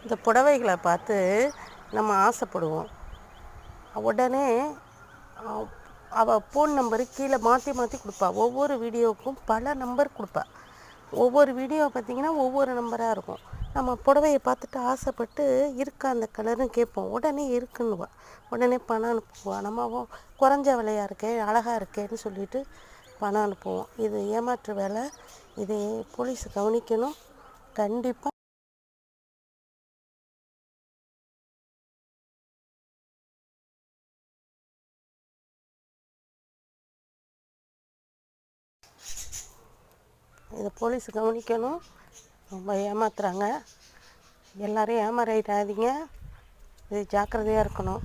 இந்த புடவைகளை பார்த்து நம்ம ஆசைப்படுவோம். உடனே அவள் ஃபோன் நம்பரு கீழே மாற்றி மாற்றி கொடுப்பா. ஒவ்வொரு வீடியோவுக்கும் பல நம்பர் கொடுப்பா. ஒவ்வொரு வீடியோ பார்த்திங்கன்னா ஒவ்வொரு நம்பராக இருக்கும். நம்ம புடவையை பார்த்துட்டு ஆசைப்பட்டு இருக்கா அந்த கலர்னு கேட்போம். உடனே இருக்குன்னுவா. உடனே பணம் அனுப்புவா. நம்ம குறைஞ்ச விலையாக இருக்கே, அழகாக இருக்கேன்னு சொல்லிட்டு பணம் அனுப்புவோம். இது ஏமாற்று வேலை. இதை போலீஸ் கவனிக்கணும். கண்டிப்பாக இதை போலீஸ் கவனிக்கணும். ரொம்ப ஏமாத்துறாங்க. எல்லோரும் ஏமாறாதீங்க. இது ஜாக்கிரதையாக இருக்கணும்.